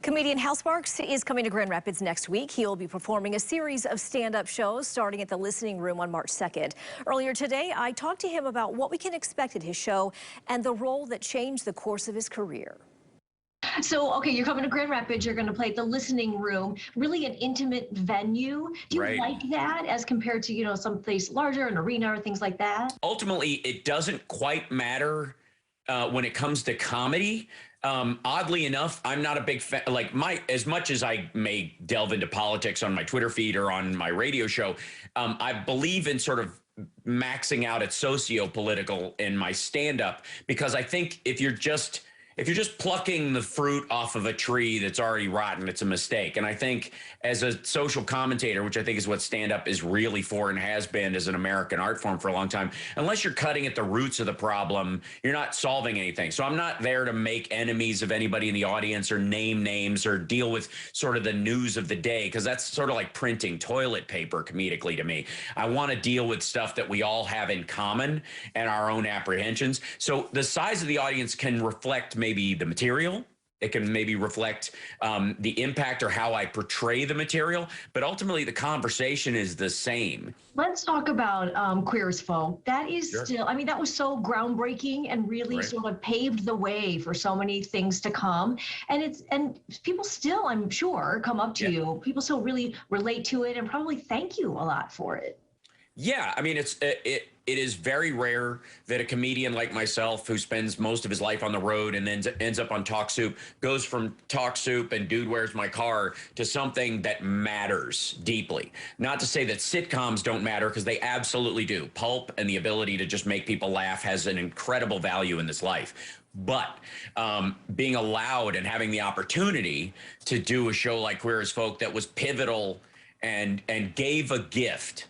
Comedian Hal Sparks is coming to Grand Rapids next week. He'll be performing a series of stand-up shows starting at the Listening Room on March 2nd. Earlier today, I talked to him about what we can expect at his show and the role that changed the course of his career. So, okay, you're coming to Grand Rapids. You're going to play at the Listening Room, really an intimate venue. Do you like that as compared to, someplace larger, an arena or things like that? Ultimately, it doesn't quite matter when it comes to comedy. Oddly enough, I'm not a big fan. Like as much as I may delve into politics on my Twitter feed or on my radio show, I believe in sort of maxing out at socio-political in my stand-up, because I think if you're just plucking the fruit off of a tree that's already rotten, it's a mistake. And I think as a social commentator, which I think is what stand-up is really for and has been as an American art form for a long time, unless you're cutting at the roots of the problem, you're not solving anything. So I'm not there to make enemies of anybody in the audience or name names or deal with sort of the news of the day, because that's sort of like printing toilet paper comedically to me. I want to deal with stuff that we all have in common and our own apprehensions. So the size of the audience can reflect maybe the material. It can maybe reflect the impact or how I portray the material, but ultimately the conversation is the same. Let's talk about Queer as Folk. That is still, I mean, that was so groundbreaking and really sort of paved the way for so many things to come. And people still, I'm sure, come up to you. People still really relate to it and probably thank you a lot for it. Yeah, I mean, it is very rare that a comedian like myself, who spends most of his life on the road and then ends up on Talk Soup, goes from Talk Soup and Dude, Where's My Car to something that matters deeply. Not to say that sitcoms don't matter, because they absolutely do. Pulp and the ability to just make people laugh has an incredible value in this life. But being allowed and having the opportunity to do a show like Queer as Folk that was pivotal and gave a gift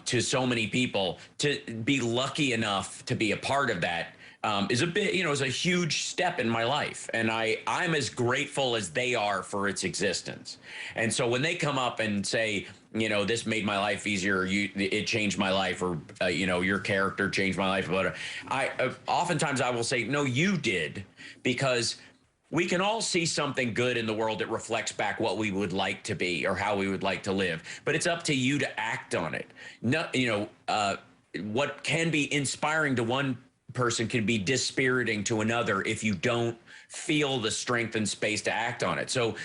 to so many people, to be lucky enough to be a part of that is a bit, is a huge step in my life. And I'm as grateful as they are for its existence. And so when they come up and say, this made my life easier, it changed my life, or, your character changed my life, oftentimes I will say, no, you did, because we can all see something good in the world that reflects back what we would like to be or how we would like to live. But it's up to you to act on it. No, what can be inspiring to one person can be dispiriting to another if you don't feel the strength and space to act on it. So,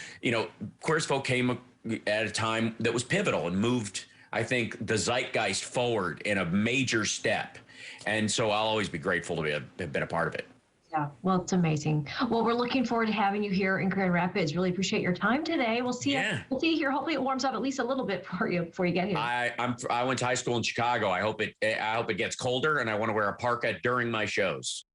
Queer as Folk came at a time that was pivotal and moved, I think, the zeitgeist forward in a major step. And so I'll always be grateful to have been a part of it. Yeah, well, it's amazing. Well, we're looking forward to having you here in Grand Rapids. Really appreciate your time today. We'll see you. We'll see you here. Hopefully, it warms up at least a little bit for you before you get here. I went to high school in Chicago. I hope it gets colder, and I want to wear a parka during my shows.